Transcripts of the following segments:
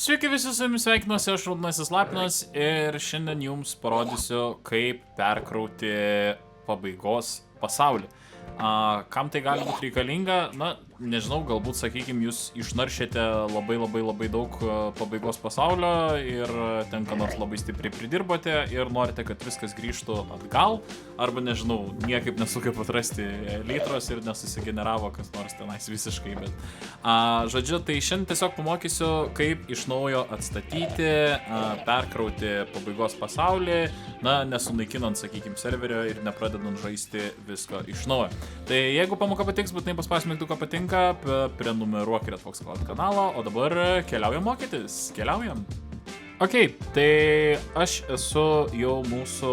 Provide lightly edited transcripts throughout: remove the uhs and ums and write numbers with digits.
Sveiki visi, su jumis sveikinuosi, aš Raudonasis Lapinas ir šiandien jums parodysiu, kaip perkrauti pabaigos pasaulį. Kam tai gali būti reikalinga? Na, nežinau, galbūt, sakykime, jūs išnaršėte labai daug pabaigos pasaulio ir ten ką nors labai stipriai pridirbote ir norite, kad viskas grįžtų atgal, arba, nežinau, niekaip nesukaip atrasti litros ir nesusigeneravo kas nors tenais visiškai, bet... Žodžiu, tai šiandien tiesiog pamokysiu, kaip iš naujo atstatyti, perkrauti pabaigos pasaulį, na, nesunaikinant, sakykime, serverio ir nepradedant žaisti visko iš naujo. Tai jeigu pamoka patiks, būtinai paspausk mygtuką patinka, prenumeruok Redfox Cloud kanalą, o dabar keliaujam mokytis, keliaujam. Ok, tai aš esu jau mūsų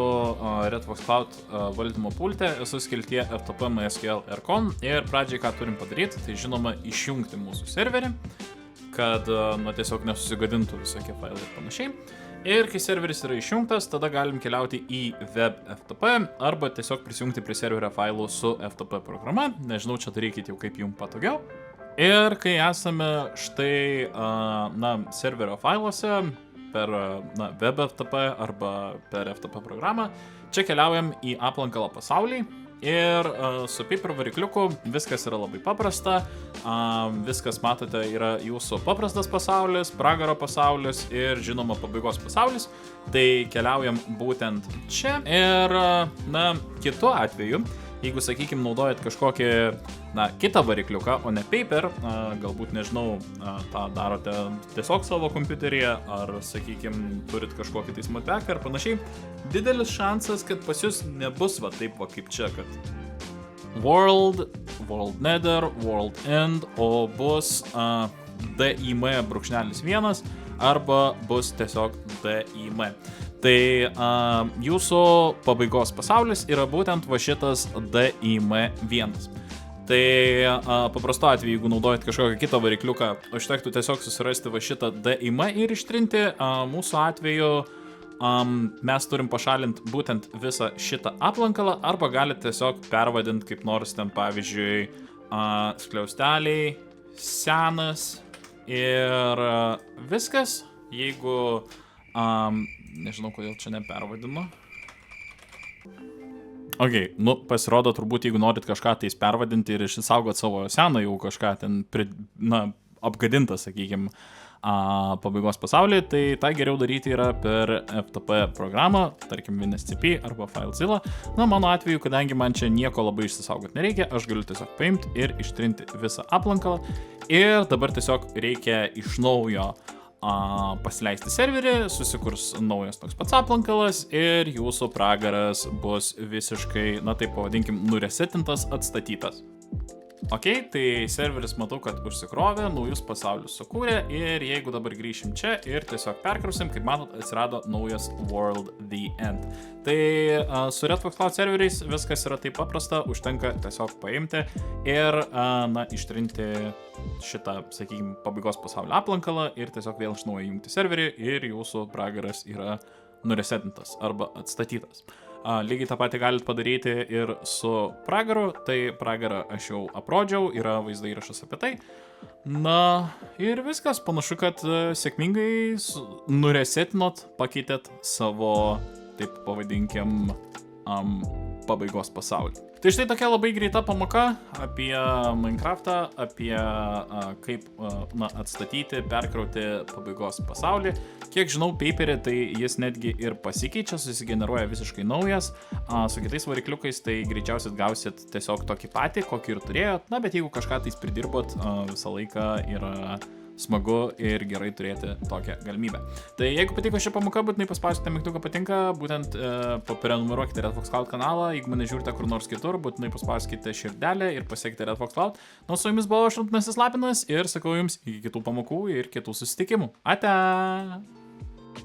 Redfox Cloud valdymo pulte, esu skiltyje FTP MySQL Ercon ir pradžiai ką turim padaryti, tai žinoma išjungti mūsų serverį, kad tiesiog nesusigadintų visokie failai ir panašiai. Ir kai serveris yra išjungtas, tada galim keliauti į web FTP arba tiesiog prisijungti prie serverio failų su FTP programa. Nežinau, čia darykit jau kaip jums patogiau. Ir kai esame štai serverio failuose per web FTP arba per FTP programą, čia keliaujam į aplankalą pasaulį. Ir su paper varikliuku viskas yra labai paprasta, viskas, matote, yra jūsų paprastas pasaulis, pragaro pasaulis ir žinoma pabaigos pasaulis. Tai keliaujam būtent čia ir, kitu atveju, jeigu, sakykime, naudojat kažkokį, kitą varikliuką, o ne paper, galbūt, nežinau, tą darote tiesiog savo kompiuteryje, ar, sakykime, turit kažkokį tai smartpacką ar panašiai, didelis šansas, kad pas jūs nebus taip kaip čia, kad world nether, world end, o bus dim.1 arba bus tiesiog dim. Tai jūsų pabaigos pasaulis yra būtent va šitas dim1. Tai paprastu atveju, jeigu naudojat kažkokią kitą varikliuką, užtektų tiesiog susirasti va šitą dim ir ištrinti. Mūsų atveju mes turim pašalinti būtent visą šitą aplankalą, arba galite tiesiog pervadinti kaip nors ten, pavyzdžiui, skliausteliai, senas ir viskas. Jeigu... nežinau, kodėl čia nepervadinu. Ok, pasirodo, turbūt, jeigu norit kažką tais pervadinti ir išsaugot savo seną jau kažką ten, apgadintą, sakykime, pabaigos pasaulį, tai tą geriau daryti yra per FTP programą, tarkim, WinSCP arba FileZilla. Mano atveju, kadangi man čia nieko labai išsisaugot nereikia, aš galiu tiesiog paimti ir ištrinti visą aplankalą. Ir dabar tiesiog reikia iš naujo pasileisti serverį, susikurs naujas toks pats aplankalas ir jūsų pragaras bus visiškai, taip pavadinkim, nuresetintas, atstatytas. Ok, tai serveris matau, kad užsikrovė, naujus pasaulius sukūrė ir jeigu dabar grįšim čia ir tiesiog perkrausim, kaip matot, atsirado naujas World the End. Tai su Redfox Cloud serveriais viskas yra taip paprasta, užtenka tiesiog paimti ir, ištrinti šitą, sakykime, pabaigos pasaulio aplankalą ir tiesiog vėl iš naujo jungti serverį ir jūsų pragaras yra nuresetintas arba atstatytas. Lygiai tą patį galite padaryti ir su pragaru, tai pragarą aš jau aprodžiau, yra vaizdo įrašas apie tai. Ir viskas, panašu, kad sėkmingai nuresetinot, pakeitėt savo, taip pavadinkim, pabaigos pasaulį. Tai štai tokia labai greita pamoka apie Minecraftą, apie kaip atstatyti, perkrauti pabaigos pasaulį. Kiek žinau, paperį, tai jis netgi ir pasikeičia, susigeneruoja visiškai naujas. Su kitais varikliukais tai greičiausiai gausit tiesiog tokį patį, kokį ir turėjot. Bet jeigu kažką tais pridirbot, visą laiką yra smagu ir gerai turėti tokią galimybę. Tai jeigu patiko ši pamoka, būtinai paspauskite mygtuką patinka, būtent prenumeruokite Redfox Cloud kanalą, jeigu mane žiūrite kur nors kitur, būtinai paspauskite širdelę ir pasiekite Redfox Cloud. Su jumis buvo aš Raudonasis Lapinas ir sakau jums iki kitų pamokų ir kitų susitikimų. Ate!